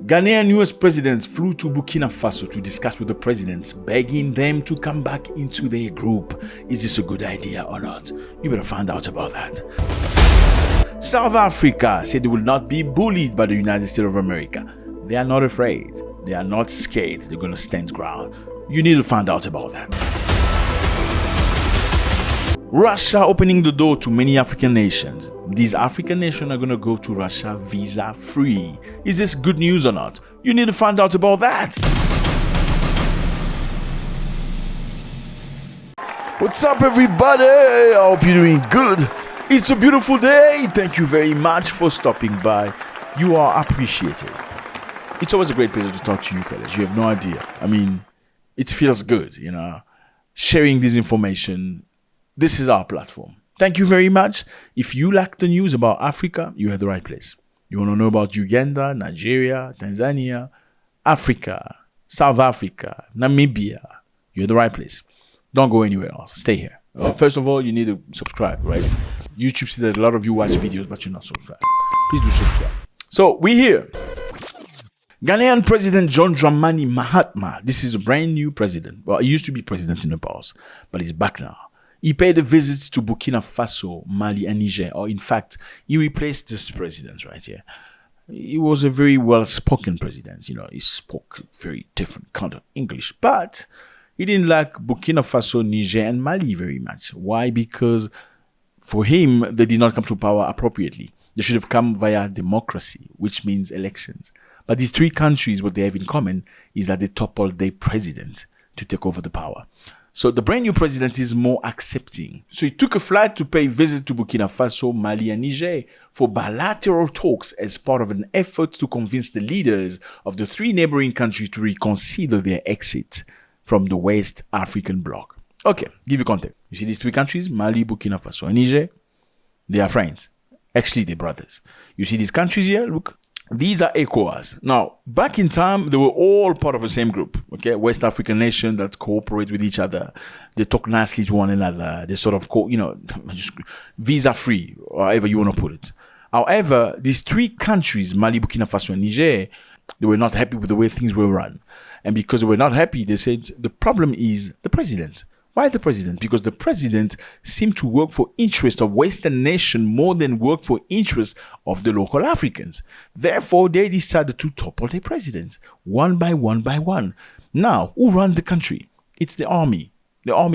Ghanaian US president flew to Burkina Faso to discuss with the presidents, begging them to come back into their group. Is this a good idea or not? You better find out about that. South Africa said they will not be bullied by the United States of America. They are not afraid. They are not scared. They're going to stand ground. You need to find out about that. Russia opening the door to many African nations. These African nations are going to go to Russia visa-free. Is this good news or not? You need to find out about that. What's up, everybody? I hope you're doing good. It's a beautiful day. Thank you very much for stopping by. You are appreciated. It's always a great pleasure to talk to you fellas. You have no idea. I mean, it feels good, you know, sharing this information. This is our platform. Thank you very much. If you like the news about Africa, you're at the right place. You want to know about Uganda, Nigeria, Tanzania, Africa, South Africa, Namibia, you're at the right place. Don't go anywhere else. Stay here. First of all, you need to subscribe, right? YouTube see that a lot of you watch videos, but you're not subscribed. Please do subscribe. So, we're here. Ghanaian President John Dramani Mahama. This is a brand new president. Well, he used to be president in the past, but he's back now. He paid a visit to Burkina Faso, Mali, and Niger. Or in fact, he replaced this president right here. He was a very well-spoken president. You know, he spoke very different kind of English. But he didn't like Burkina Faso, Niger, and Mali very much. Why? Because for him, they did not come to power appropriately. They should have come via democracy, which means elections. But these three countries, what they have in common is that they toppled their president to take over the power. So the brand new president is more accepting. So he took a flight to pay a visit to Burkina Faso, Mali, and Niger for bilateral talks as part of an effort to convince the leaders of the three neighboring countries to reconsider their exit from the West African bloc. Okay, give you context. You see these three countries, Mali, Burkina Faso, and Niger, they are friends. Actually, they're brothers. You see these countries here? Look. These are ECOWAS. Now, back in time, they were all part of the same group, okay? West African nations that cooperate with each other. They talk nicely to one another. They sort of, just visa-free, or however you want to put it. However, these three countries, Mali, Burkina Faso, and Niger, they were not happy with the way things were run. And because they were not happy, they said the problem is the president. Why the president? Because the president seemed to work for interest of Western nation more than work for interest of the local Africans. Therefore, they decided to topple the president one by one by one. Now, who run the country? It's the army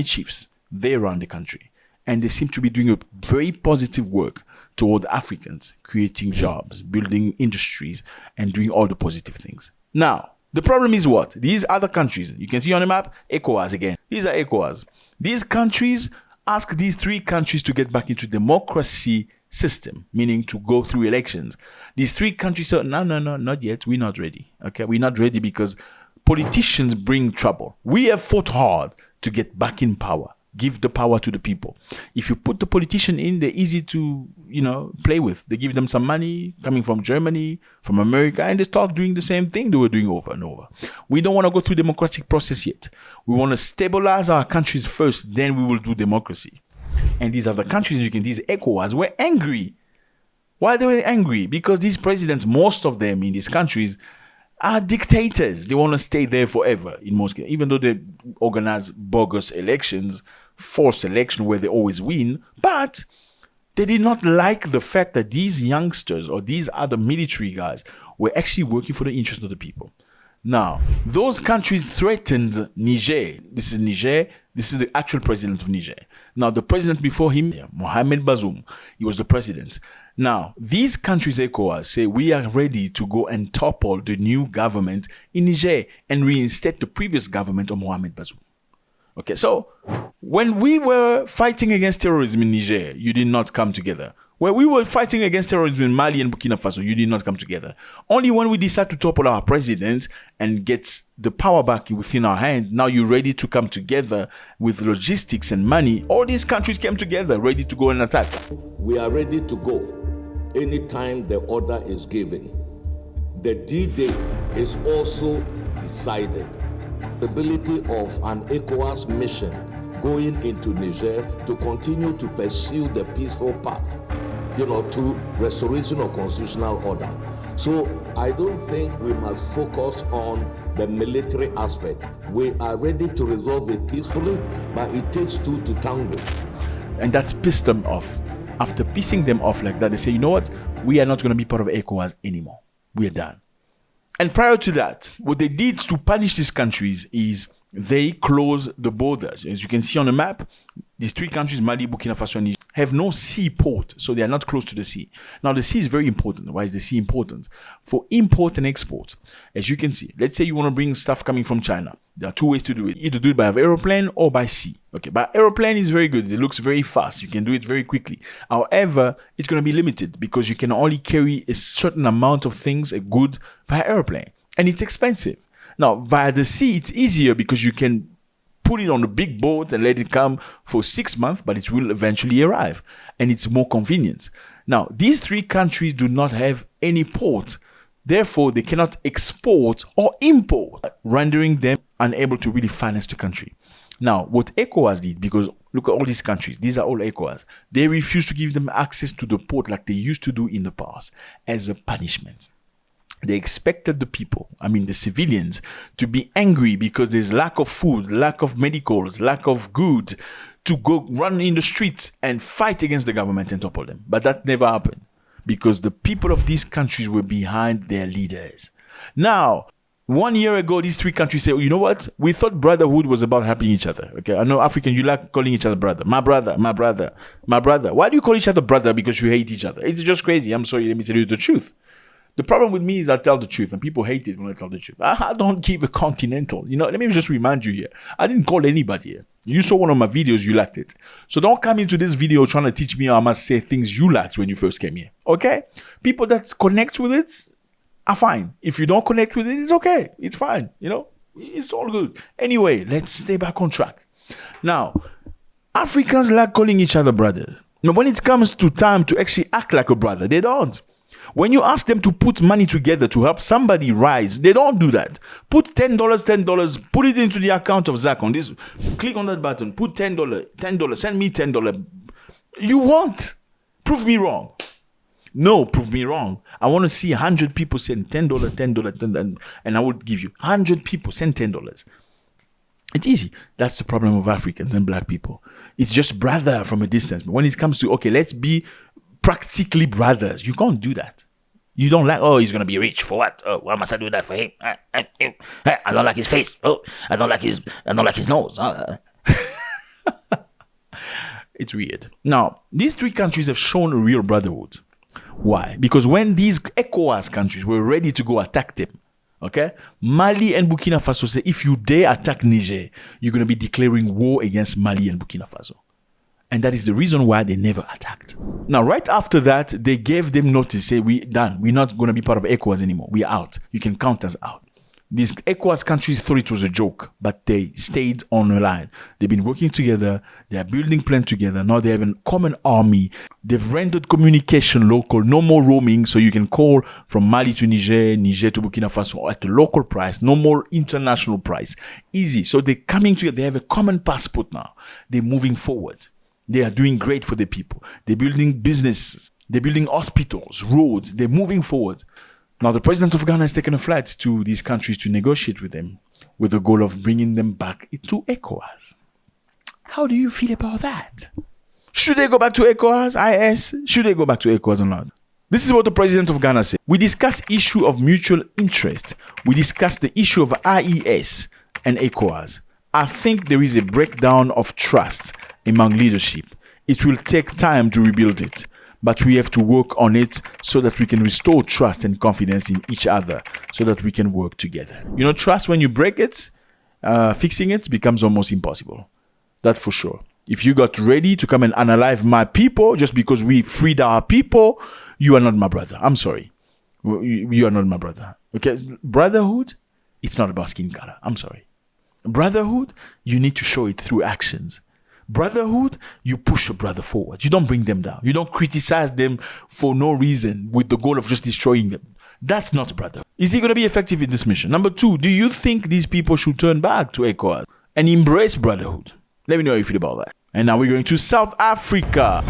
chiefs. They run the country. And they seem to be doing a very positive work toward Africans, creating jobs, building industries, and doing all the positive things. Now, the problem is what? These other countries, you can see on the map, ECOWAS again. These are ECOWAS. These countries ask these three countries to get back into democracy system, meaning to go through elections. These three countries say, no, not yet. We're not ready. Okay, we're not ready because politicians bring trouble. We have fought hard to get back in power. Give the power to the people. If you put the politician in, they're easy to, play with. They give them some money coming from Germany, from America, and they start doing the same thing they were doing over and over. We don't want to go through democratic process yet. We want to stabilize our countries first, then we will do democracy. And these other countries, these ECOWAS, were angry. Why they were angry? Because these presidents, most of them in these countries, are dictators. They want to stay there forever in most cases, even though they organize bogus elections, false election where they always win. But they did not like the fact that these youngsters or these other military guys were actually working for the interest of the people. Now, those countries threatened Niger. This is Niger. This is the actual president of Niger. Now, the president before him, Mohamed Bazoum, he was the president. Now, these countries, ECOWAS, say we are ready to go and topple the new government in Niger and reinstate the previous government of Mohamed Bazoum. Okay, so when we were fighting against terrorism in Niger, you did not come together. When we were fighting against terrorism in Mali and Burkina Faso, you did not come together. Only when we decide to topple our president and get the power back within our hand, now you're ready to come together with logistics and money. All these countries came together, ready to go and attack. We are ready to go anytime the order is given. The D-Day is also decided. The ability of an ECOWAS mission going into Niger to continue to pursue the peaceful path, to restoration of constitutional order. So I don't think we must focus on the military aspect. We are ready to resolve it peacefully, but it takes two to tango. And that's pissed them off. After pissing them off like that, they say, you know what? We are not going to be part of ECOWAS anymore. We are done. And prior to that, what they did to punish these countries is they closed the borders. As you can see on the map, these three countries, Mali, Burkina Faso, and Niger, have no seaport, so they are not close to the sea. Now, the sea is very important. Why is the sea important? For import and export. As you can see, let's say you want to bring stuff coming from China. There are two ways to do it. Either do it by aeroplane or by sea. Okay, by aeroplane is very good. It looks very fast. You can do it very quickly. However, it's going to be limited because you can only carry a certain amount of things, a good, via aeroplane. And it's expensive. Now, via the sea, it's easier because you can put it on a big boat and let it come for 6 months, but it will eventually arrive. And it's more convenient. Now, these three countries do not have any port. Therefore, they cannot export or import, rendering them unable to really finance the country. Now, what ECOWAS did, because look at all these countries, these are all ECOWAS, they refused to give them access to the port like they used to do in the past as a punishment. They expected the people, the civilians, to be angry because there's lack of food, lack of medicals, lack of goods, to go run in the streets and fight against the government and topple them. But that never happened because the people of these countries were behind their leaders. Now, 1 year ago, these three countries say, you know what? We thought brotherhood was about helping each other. Okay, I know African, you like calling each other brother. My brother, my brother, my brother. Why do you call each other brother? Because you hate each other. It's just crazy. I'm sorry, let me tell you the truth. The problem with me is I tell the truth and people hate it when I tell the truth. I don't give a continental. Let me just remind you here. I didn't call anybody here. You saw one of my videos, you liked it. So don't come into this video trying to teach me how I must say things you liked when you first came here. Okay? People that connect with it are fine. If you don't connect with it, it's okay. It's fine. It's all good. Anyway, let's stay back on track. Now, Africans like calling each other brothers. Now, when it comes to time to actually act like a brother, they don't. When you ask them to put money together to help somebody rise, they don't do that. Put $10, put it into the account of Zack on this. Click on that button. Put $10, send me $10. You want? Prove me wrong. No, prove me wrong. I want to see 100 people send $10, $10, and I will give you 100 people send $10. It's easy. That's the problem of Africans and black people. It's just brother from a distance. But when it comes to, okay, let's be practically brothers, you can't do that. You don't like, he's going to be rich. For what? Oh, why must I do that for him? I don't like his face. Oh, I don't like his nose. It's weird. Now, these three countries have shown a real brotherhood. Why? Because when these ECOWAS countries were ready to go attack them, okay, Mali and Burkina Faso say, if you dare attack Niger, you're going to be declaring war against Mali and Burkina Faso. And that is the reason why they never attacked. Now, right after that, they gave them notice, say, we're done. We're not going to be part of ECOWAS anymore. We're out. You can count us out. These ECOWAS countries thought it was a joke, but they stayed on the line. They've been working together. They are building plans together. Now they have a common army. They've rendered communication local. No more roaming, so you can call from Mali to Niger, Niger to Burkina Faso at the local price. No more international price. Easy. So they're coming together. They have a common passport now. They're moving forward. They are doing great for the people. They're building businesses. They're building hospitals, roads. They're moving forward. Now, the president of Ghana has taken a flight to these countries to negotiate with them with the goal of bringing them back to ECOWAS. How do you feel about that? Should they go back to ECOWAS, IS? Should they go back to ECOWAS or not? This is what the president of Ghana said. We discussed issue of mutual interest. We discussed the issue of IES and ECOWAS. I think there is a breakdown of trust among leadership. It will take time to rebuild it, but we have to work on it so that we can restore trust and confidence in each other so that we can work together. Trust, when you break it, fixing it becomes almost impossible. That's for sure. If you got ready to come and unalive my people just because we freed our people, you are not my brother. I'm sorry. You are not my brother. Okay? Brotherhood, it's not about skin color. I'm sorry. Brotherhood, you need to show it through actions. Brotherhood, you push your brother forward. You don't bring them down. You don't criticize them for no reason with the goal of just destroying them. That's not brotherhood. Is he going to be effective in this mission? Number 2, do you think these people should turn back to ECOWAS and embrace brotherhood? Let me know how you feel about that. And now we're going to South Africa.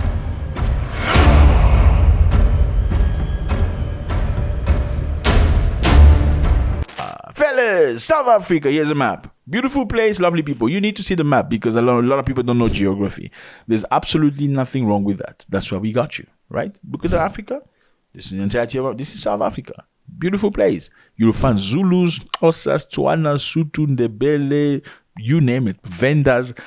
fellas, South Africa. Here's a map. Beautiful place, lovely people. You need to see the map because a lot of people don't know geography. There's absolutely nothing wrong with that. That's why we got you, right? Look at Africa. This is the entirety of this is South Africa. Beautiful place. You'll find Zulus, Xhosas, Tswana, Sotho, Ndebele, you name it, Vendas.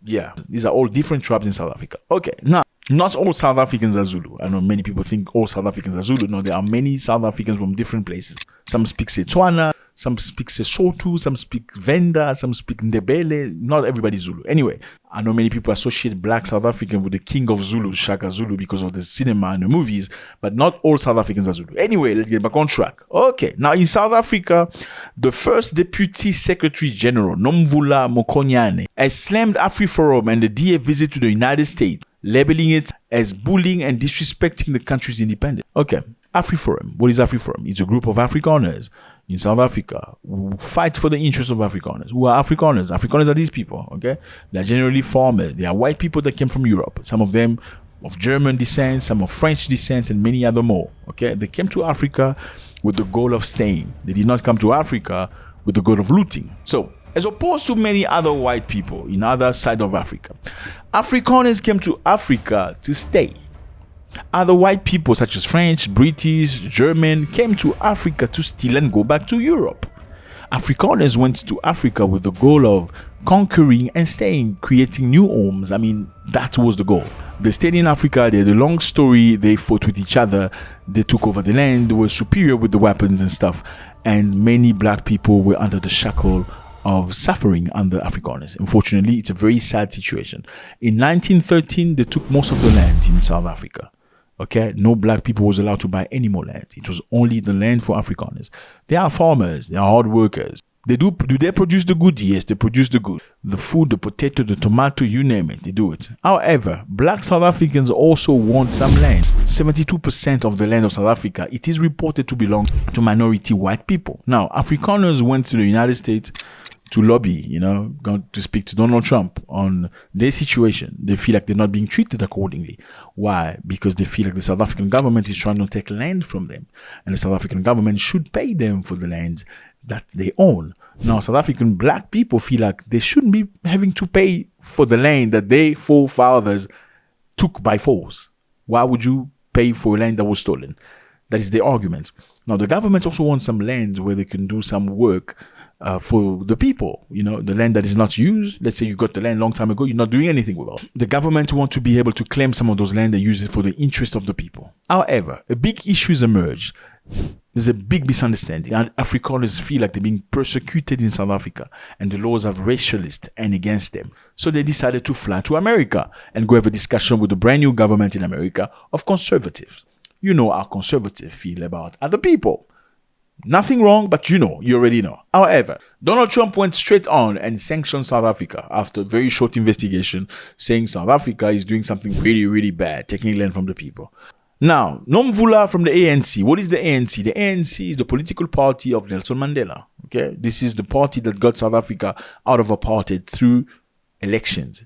Yeah, these are all different tribes in South Africa. Okay, now, not all South Africans are Zulu. I know many people think all South Africans are Zulu. No, there are many South Africans from different places. Some speak Setswana, some speak Sesotho, some speak Venda, some speak Ndebele. Not everybody Zulu. Anyway, I know many people associate black South African with the king of Zulu, Shaka Zulu, because of the cinema and the movies, but not all South Africans are Zulu. Anyway, let's get back on track. Okay, now in South Africa, the first Deputy Secretary General, Nomvula Mokonyane, has slammed AfriForum and the DA visit to the United States, labeling it as bullying and disrespecting the country's independence. Okay, AfriForum. What is AfriForum? It's a group of Afrikaners in South Africa who fight for the interests of Afrikaners. Who are Afrikaners? Afrikaners are these people, okay? They're generally farmers. They are white people that came from Europe. Some of them of German descent, some of French descent, and many other more, okay? They came to Africa with the goal of staying. They did not come to Africa with the goal of looting. So, as opposed to many other white people in other side of Africa, Afrikaners came to Africa to stay. Other white people such as French, British, German came to Africa to steal and go back to Europe. Afrikaners went to Africa with the goal of conquering and staying, creating new homes. I mean, that was the goal. They stayed in Africa, they had a long story, they fought with each other, they took over the land, they were superior with the weapons and stuff, and many black people were under the shackle of suffering under Afrikaners. Unfortunately, it's a very sad situation. In 1913, they took most of the land in South Africa. Okay, no black people was allowed to buy any more land. It was only the land for Afrikaners. They are farmers. They are hard workers. Do they produce the good? Yes, they produce the good. The food, the potato, the tomato, you name it, they do it. However, black South Africans also want some land. 72% of the land of South Africa, it is reported to belong to minority white people. Now, Afrikaners went to the United States to lobby, going to speak to Donald Trump on their situation. They feel like they're not being treated accordingly. Why? Because they feel like the South African government is trying to take land from them. And the South African government should pay them for the lands that they own. Now, South African black people feel like they shouldn't be having to pay for the land that their forefathers took by force. Why would you pay for land that was stolen? That is the argument. Now, the government also wants some lands where they can do some work for the people, the land that is not used. Let's say you got the land a long time ago, you're not doing anything with it. The government want to be able to claim some of those land and use it for the interest of the people. However, a big issue has emerged. There's a big misunderstanding. Afrikaners feel like they're being persecuted in South Africa and the laws are racialist and against them. So they decided to fly to America and go have a discussion with the brand new government in America of conservatives. You know how conservatives feel about other people. Nothing wrong, but you already know. However, Donald Trump went straight on and sanctioned South Africa after a very short investigation, saying South Africa is doing something really, really bad, taking land from the people. Now, Nomvula from the ANC. What is the ANC? The ANC is the political party of Nelson Mandela. Okay, this is the party that got South Africa out of apartheid through elections.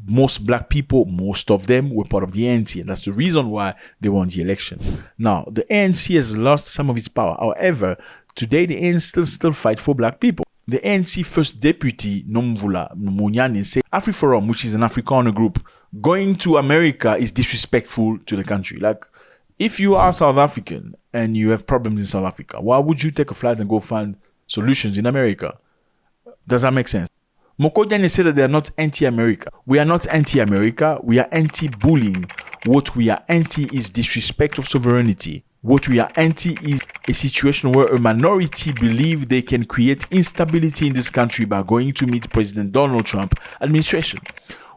Most black people, most of them were part of the ANC, and that's the reason why they won the election. Now, the ANC has lost some of its power. However, today the ANC still fight for black people. The ANC first deputy, Nomvula Mokonyane, said AfriForum, which is an Afrikaner group, going to America is disrespectful to the country. Like, if you are South African and you have problems in South Africa, why would you take a flight and go find solutions in America? Does that make sense? Mokonyane said that they are not anti-America. We are not anti-America. We are anti-bullying. What we are anti is disrespect of sovereignty. What we are anti is a situation where a minority believe they can create instability in this country by going to meet President Donald Trump administration.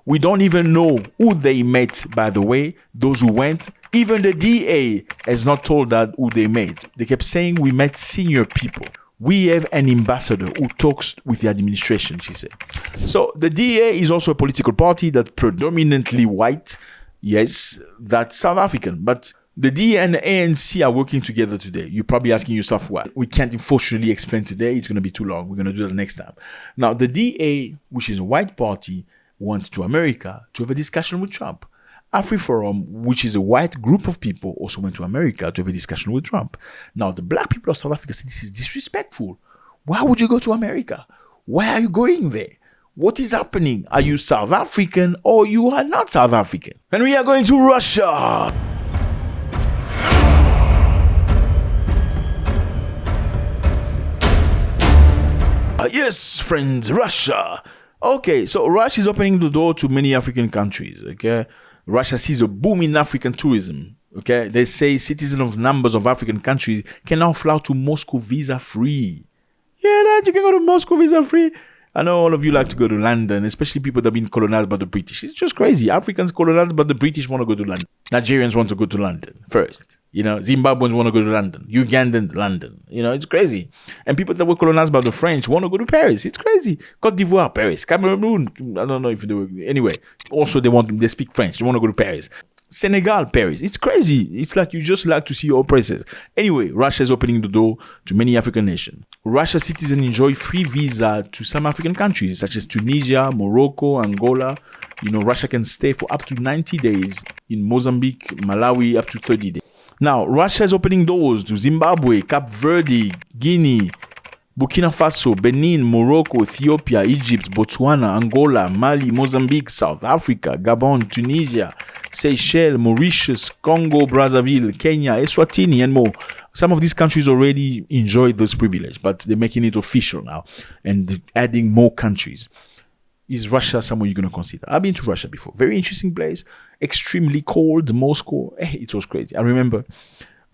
We don't even know who they met, by the way, those who went. Even the DA has not told that who they met. They kept saying we met senior people. We have an ambassador who talks with the administration, she said. So the DA is also a political party that's predominantly white. Yes, that's South African. But the DA and the ANC are working together today. You're probably asking yourself why. We can't unfortunately explain today. It's going to be too long. We're going to do that next time. Now, the DA, which is a white party, went to America to have a discussion with Trump. AfriForum, which is a white group of people, also went to America to have a discussion with Trump. Now, the black people of South Africa said this is disrespectful. Why would you go to America? Why are you going there? What is happening? Are you South African or you are not South African? And we are going to Russia. Yes, friends, Russia. Okay, so Russia is opening the door to many African countries. Okay, Russia sees a boom in African tourism. Okay, they say citizens of numbers of African countries can now fly to Moscow visa free. Yeah, that you can go to Moscow visa free. I know all of you like to go to London, especially people that have been colonized by the British. It's just crazy. Africans colonized, but the British want to go to London. Nigerians want to go to London first. Zimbabweans want to go to London. Ugandans, London. It's crazy. And people that were colonized by the French want to go to Paris. It's crazy. Cote d'Ivoire, Paris. Cameroon, I don't know if they were. Anyway, also they speak French. They want to go to Paris. Senegal, Paris. It's crazy. It's like you just like to see your places. Anyway, Russia is opening the door to many African nations. Russia citizens enjoy free visa to some African countries such as Tunisia, Morocco, Angola. Russia can stay for up to 90 days in Mozambique, Malawi, up to 30 days. Now, Russia is opening doors to Zimbabwe, Cape Verde, Guinea, Burkina Faso, Benin, Morocco, Ethiopia, Egypt, Botswana, Angola, Mali, Mozambique, South Africa, Gabon, Tunisia, Seychelles, Mauritius, Congo, Brazzaville, Kenya, Eswatini, and more. Some of these countries already enjoy this privilege, but they're making it official now and adding more countries. Is Russia somewhere you're going to consider? I've been to Russia before. Very interesting place. Extremely cold. Moscow. It was crazy. I remember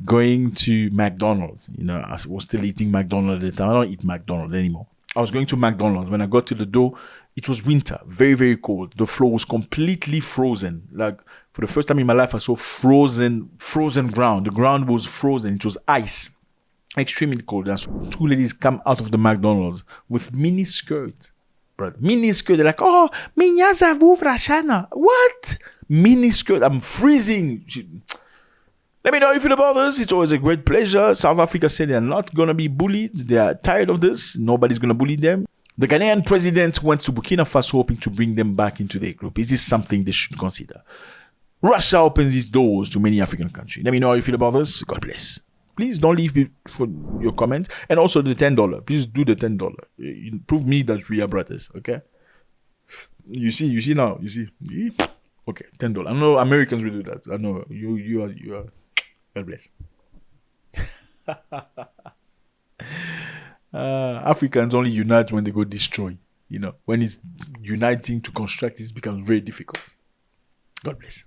going to McDonald's. I was still eating McDonald's at the time. I don't eat McDonald's anymore. I was going to McDonald's. When I got to the door, it was winter. Very, very cold. The floor was completely frozen. Like, for the first time in my life, I saw frozen ground. The ground was frozen. It was ice. Extremely cold. And so two ladies come out of the McDonald's with mini skirts. Brother. Mini skirt. They're like, oh, minha zavu vrashana. What? Mini skirt. I'm freezing. Let me know how you feel about this. It's always a great pleasure. South Africa said they're not going to be bullied. They are tired of this. Nobody's going to bully them. The Ghanaian president went to Burkina Faso hoping to bring them back into their group. Is this something they should consider? Russia opens its doors to many African countries. Let me know how you feel about this. God bless. Please don't leave me for your comment. And also the $10. Please do the $10. Prove me that we are brothers. Okay? You see now. You see. Okay, $10. I know Americans will do that. I know you are. God bless. Africans only unite when they go destroy. When it's uniting to construct, it becomes very difficult. God bless.